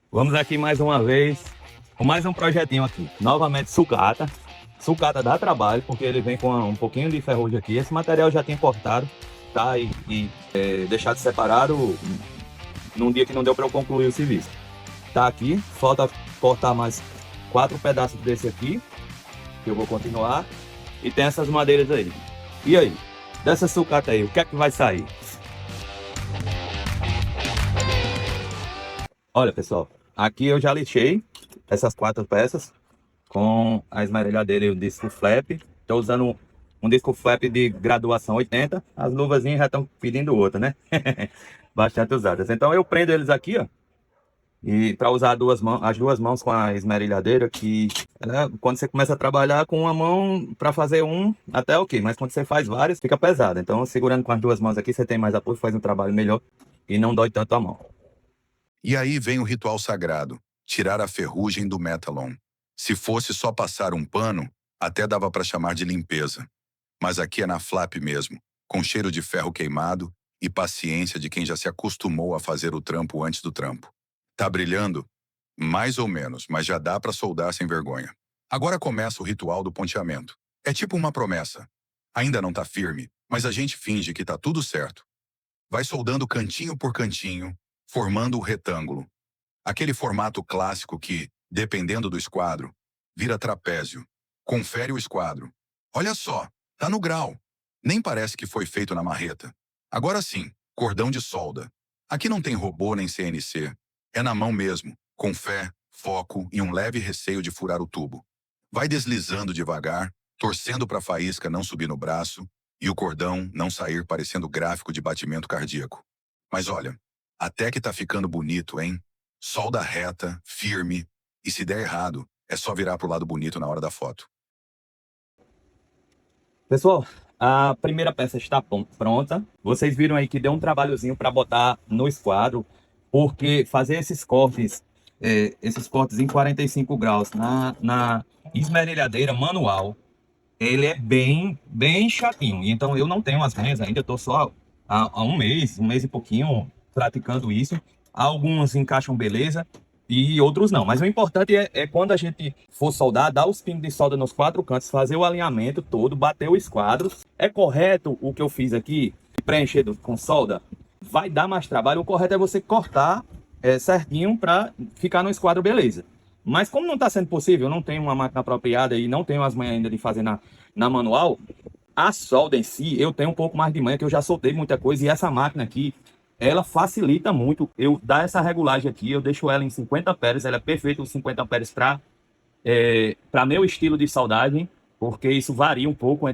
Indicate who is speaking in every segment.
Speaker 1: Vamos aqui mais uma vez com mais um projetinho aqui. Novamente sucata. Sucata dá trabalho porque ele vem com um pouquinho de ferrugem aqui. Esse material já tinha importado, tá? E deixado separado num dia que não deu para eu concluir o serviço. Tá aqui, falta cortar mais 4 pedaços desse aqui, que eu vou continuar. E tem essas madeiras aí. E aí? Dessa sucata aí, o que é que vai sair? Olha, pessoal, aqui eu já lixei essas 4 peças com a esmerilhadeira e o disco flap. Estou usando um disco flap de graduação 80. As luvazinhas já estão pedindo outra, né? Bastante usadas. Então eu prendo eles aqui, ó. E para usar as duas mãos com a esmerilhadeira, que quando você começa a trabalhar com uma mão para fazer um, até ok, mas quando você faz vários, fica pesado. Então, segurando com as duas mãos aqui, você tem mais apoio, faz um trabalho melhor e não dói tanto a mão.
Speaker 2: E aí vem o ritual sagrado, tirar a ferrugem do Metalon. Se fosse só passar um pano, até dava para chamar de limpeza. Mas aqui é na flap mesmo, com cheiro de ferro queimado e paciência de quem já se acostumou a fazer o trampo antes do trampo. Tá brilhando? Mais ou menos, mas já dá para soldar sem vergonha. Agora começa o ritual do ponteamento. É tipo uma promessa. Ainda não tá firme, mas a gente finge que tá tudo certo. Vai soldando cantinho por cantinho, formando o retângulo. Aquele formato clássico que, dependendo do esquadro, vira trapézio. Confere o esquadro. Olha só, tá no grau. Nem parece que foi feito na marreta. Agora sim, cordão de solda. Aqui não tem robô nem CNC. É na mão mesmo, com fé, foco e um leve receio de furar o tubo. Vai deslizando devagar, torcendo para a faísca não subir no braço e o cordão não sair parecendo gráfico de batimento cardíaco. Mas olha, até que tá ficando bonito, hein? Solda reta, firme, e se der errado, é só virar pro lado bonito na hora da foto.
Speaker 1: Pessoal, a primeira peça está pronta. Vocês viram aí que deu um trabalhozinho para botar no esquadro, porque fazer esses cortes em 45 graus na esmerilhadeira manual, ele é bem chatinho. Então eu não tenho as manhas ainda, eu estou só há um mês e pouquinho praticando isso. Alguns encaixam beleza e outros não. Mas o importante é quando a gente for soldar, dar os pingos de solda nos 4 cantos, fazer o alinhamento todo, bater o esquadro. É correto o que eu fiz aqui, preencher com solda? Vai dar mais trabalho. O correto é você cortar certinho para ficar no esquadro beleza. Mas como não está sendo possível, não tenho uma máquina apropriada e não tenho as manhas ainda de fazer na manual, a solda em si, eu tenho um pouco mais de manha, que eu já soltei muita coisa, e essa máquina aqui, ela facilita muito eu dar essa regulagem aqui, eu deixo ela em 50 amperes, ela é perfeita os 50 amperes para meu estilo de soldagem, porque isso varia um pouco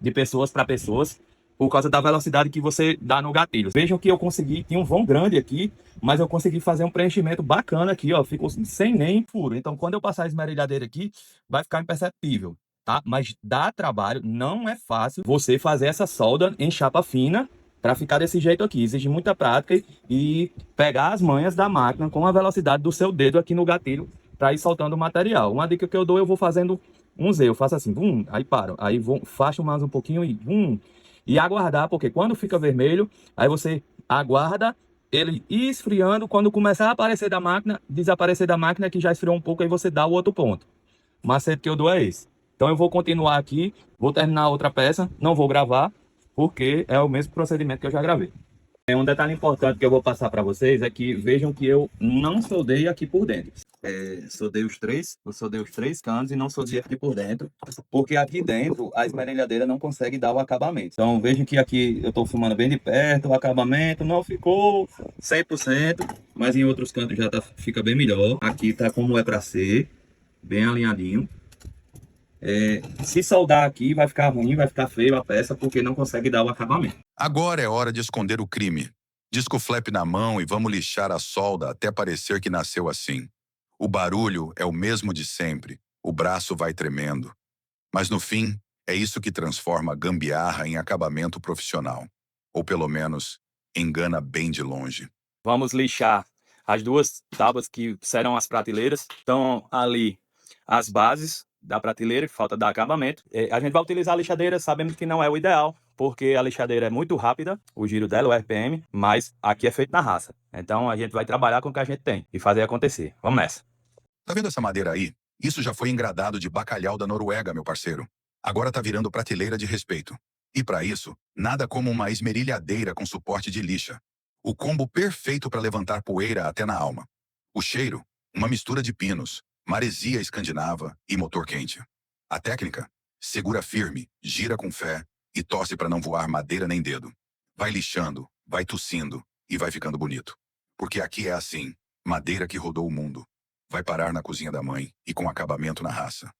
Speaker 1: de pessoas para pessoas, por causa da velocidade que você dá no gatilho. Vejam que eu consegui, tinha um vão grande aqui, mas eu consegui fazer um preenchimento bacana aqui, ó, ficou sem nem furo. Então, quando eu passar a esmerilhadeira aqui, vai ficar imperceptível, tá? Mas dá trabalho, não é fácil você fazer essa solda em chapa fina para ficar desse jeito aqui. Exige muita prática e pegar as manhas da máquina com a velocidade do seu dedo aqui no gatilho para ir soltando o material. Uma dica que eu dou, eu vou fazendo um Z, eu faço assim, aí paro, aí vou, faço mais um pouquinho e aguardar, porque quando fica vermelho, aí você aguarda ele ir esfriando, quando começar a aparecer da máquina, desaparecer da máquina que já esfriou um pouco, aí você dá o outro ponto. O macete que eu dou é esse. Então eu vou continuar aqui, vou terminar a outra peça, não vou gravar, porque é o mesmo procedimento que eu já gravei. Um detalhe importante que eu vou passar para vocês é que vejam que eu não soldei aqui por dentro. Eu soldei os três cantos e não soldei aqui por dentro, porque aqui dentro a esmerilhadeira não consegue dar o acabamento. Então vejam que aqui eu estou filmando bem de perto, o acabamento não ficou 100%, mas em outros cantos já fica bem melhor. Aqui tá como é para ser, bem alinhadinho. Se soldar aqui vai ficar ruim, vai ficar feio a peça, porque não consegue dar o acabamento.
Speaker 2: Agora é hora de esconder o crime. Disco flap na mão e vamos lixar a solda até parecer que nasceu assim. O barulho é o mesmo de sempre, o braço vai tremendo. Mas no fim, é isso que transforma a gambiarra em acabamento profissional. Ou pelo menos, engana bem de longe.
Speaker 1: Vamos lixar as duas tábuas que serão as prateleiras. Estão ali as bases da prateleira, que falta dar acabamento. A gente vai utilizar a lixadeira, sabemos que não é o ideal, porque a lixadeira é muito rápida, o giro dela, o RPM, mas aqui é feito na raça. Então a gente vai trabalhar com o que a gente tem e fazer acontecer. Vamos nessa.
Speaker 2: Tá vendo essa madeira aí? Isso já foi engradado de bacalhau da Noruega, meu parceiro. Agora tá virando prateleira de respeito. E para isso, nada como uma esmerilhadeira com suporte de lixa. O combo perfeito para levantar poeira até na alma. O cheiro, uma mistura de pinos, maresia escandinava e motor quente. A técnica, segura firme, gira com fé e torce para não voar madeira nem dedo. Vai lixando, vai tossindo e vai ficando bonito. Porque aqui é assim, madeira que rodou o mundo. Vai parar na cozinha da mãe e com acabamento na raça.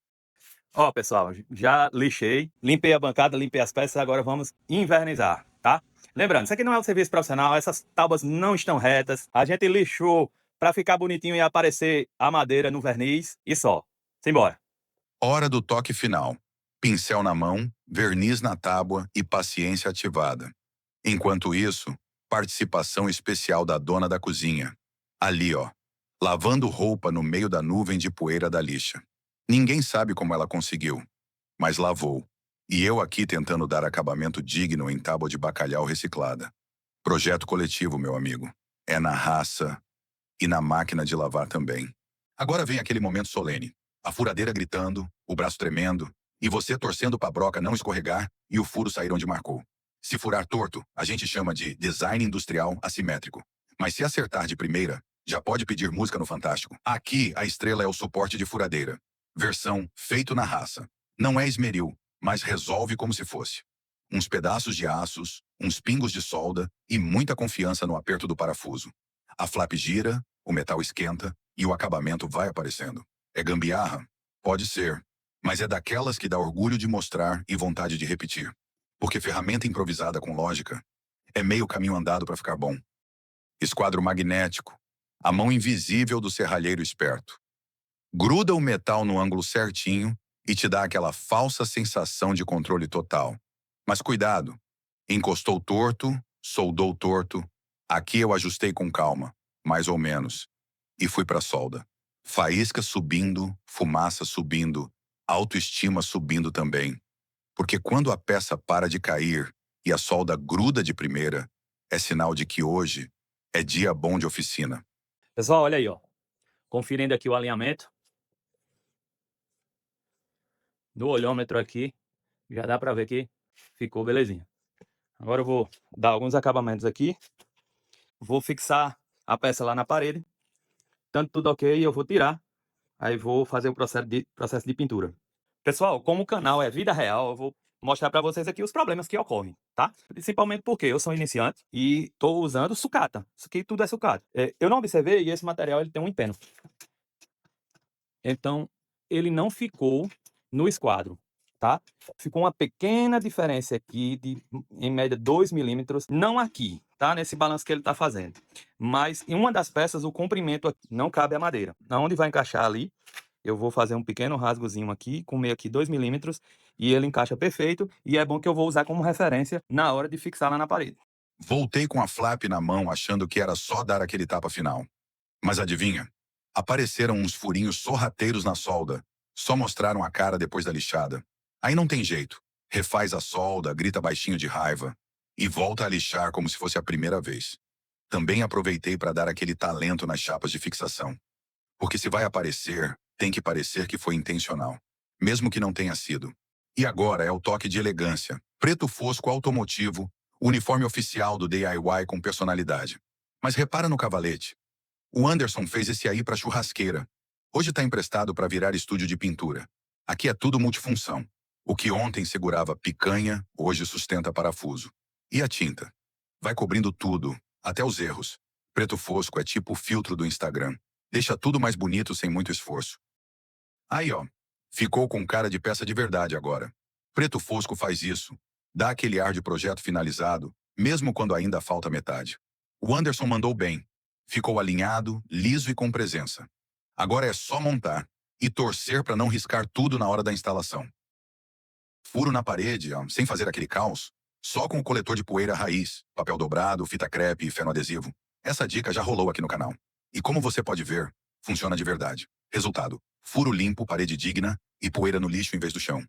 Speaker 1: Ó, pessoal, já lixei, limpei a bancada, limpei as peças, agora vamos invernizar, tá? Lembrando, isso aqui não é um serviço profissional, essas tábuas não estão retas, a gente lixou para ficar bonitinho e aparecer a madeira no verniz e só. Simbora.
Speaker 2: Hora do toque final. Pincel na mão, verniz na tábua e paciência ativada. Enquanto isso, participação especial da dona da cozinha. Ali, ó, lavando roupa no meio da nuvem de poeira da lixa. Ninguém sabe como ela conseguiu, mas lavou. E eu aqui tentando dar acabamento digno em tábua de bacalhau reciclada. Projeto coletivo, meu amigo. É na raça e na máquina de lavar também. Agora vem aquele momento solene. A furadeira gritando, o braço tremendo, e você torcendo pra broca não escorregar e o furo sair onde marcou. Se furar torto, a gente chama de design industrial assimétrico. Mas se acertar de primeira, já pode pedir música no Fantástico. Aqui, a estrela é o suporte de furadeira. Versão feito na raça. Não é esmeril, mas resolve como se fosse. Uns pedaços de aços, uns pingos de solda e muita confiança no aperto do parafuso. A flap gira, o metal esquenta e o acabamento vai aparecendo. É gambiarra? Pode ser, mas é daquelas que dá orgulho de mostrar e vontade de repetir. Porque ferramenta improvisada com lógica é meio caminho andado para ficar bom. Esquadro magnético, a mão invisível do serralheiro esperto. Gruda o metal no ângulo certinho e te dá aquela falsa sensação de controle total. Mas cuidado, encostou torto, soldou torto. Aqui eu ajustei com calma, mais ou menos, e fui para a solda. Faísca subindo, fumaça subindo, autoestima subindo também. Porque quando a peça para de cair e a solda gruda de primeira, é sinal de que hoje é dia bom de oficina.
Speaker 1: Pessoal, olha aí, ó. Conferindo aqui o alinhamento. No olhômetro aqui, já dá para ver que ficou belezinha. Agora eu vou dar alguns acabamentos aqui. Vou fixar a peça lá na parede. Tanto tudo ok, eu vou tirar. Aí vou fazer o processo de pintura. Pessoal, como o canal é vida real, eu vou mostrar para vocês aqui os problemas que ocorrem, tá? Principalmente porque eu sou iniciante e estou usando sucata. Isso aqui tudo é sucata. Eu não observei e esse material ele tem um empeno. Então, ele não ficou no esquadro, tá? Ficou uma pequena diferença aqui de, em média, 2 milímetros. Não aqui, tá? Nesse balanço que ele está fazendo. Mas em uma das peças, o comprimento aqui não cabe a madeira. Onde vai encaixar ali, eu vou fazer um pequeno rasgozinho aqui, com meio aqui 2 milímetros, e ele encaixa perfeito. E é bom que eu vou usar como referência na hora de fixar lá na parede.
Speaker 2: Voltei com a flap na mão achando que era só dar aquele tapa final. Mas adivinha? Apareceram uns furinhos sorrateiros na solda. Só mostraram a cara depois da lixada. Aí não tem jeito. Refaz a solda, grita baixinho de raiva e volta a lixar como se fosse a primeira vez. Também aproveitei para dar aquele talento nas chapas de fixação. Porque se vai aparecer, tem que parecer que foi intencional. Mesmo que não tenha sido. E agora é o toque de elegância. Preto fosco automotivo, uniforme oficial do DIY com personalidade. Mas repara no cavalete. O Anderson fez esse aí para churrasqueira. Hoje está emprestado para virar estúdio de pintura. Aqui é tudo multifunção. O que ontem segurava picanha, hoje sustenta parafuso. E a tinta? Vai cobrindo tudo, até os erros. Preto fosco é tipo o filtro do Instagram. Deixa tudo mais bonito sem muito esforço. Aí, ó. Ficou com cara de peça de verdade agora. Preto fosco faz isso. Dá aquele ar de projeto finalizado, mesmo quando ainda falta metade. O Anderson mandou bem. Ficou alinhado, liso e com presença. Agora é só montar e torcer para não riscar tudo na hora da instalação. Furo na parede, ó, sem fazer aquele caos, só com o coletor de poeira raiz, papel dobrado, fita crepe e feno adesivo. Essa dica já rolou aqui no canal. E como você pode ver, funciona de verdade. Resultado: furo limpo, parede digna e poeira no lixo em vez do chão.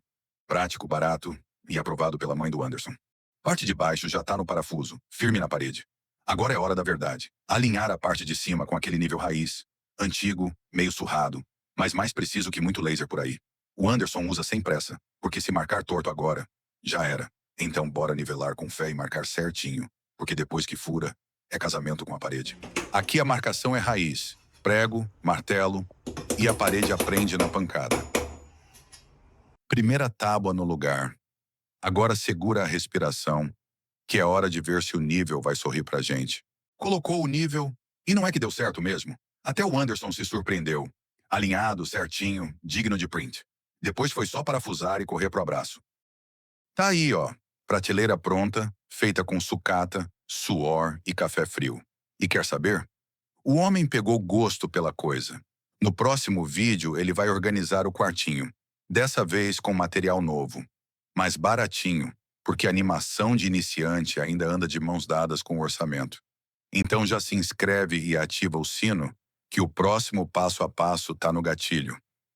Speaker 2: Prático, barato e aprovado pela mãe do Anderson. Parte de baixo já tá no parafuso, firme na parede. Agora é hora da verdade. Alinhar a parte de cima com aquele nível raiz. Antigo, meio surrado, mas mais preciso que muito laser por aí. O Anderson usa sem pressa, porque se marcar torto agora, já era. Então bora nivelar com fé e marcar certinho, porque depois que fura, é casamento com a parede. Aqui a marcação é raiz, prego, martelo, e a parede aprende na pancada. Primeira tábua no lugar. Agora segura a respiração, que é hora de ver se o nível vai sorrir pra gente. Colocou o nível, e não é que deu certo mesmo. Até o Anderson se surpreendeu. Alinhado, certinho, digno de print. Depois foi só parafusar e correr pro abraço. Tá aí, ó. Prateleira pronta, feita com sucata, suor e café frio. E quer saber? O homem pegou gosto pela coisa. No próximo vídeo, ele vai organizar o quartinho. Dessa vez com material novo. Mas baratinho, porque a animação de iniciante ainda anda de mãos dadas com o orçamento. Então já se inscreve e ativa o sino, que o próximo passo a passo tá no gatilho.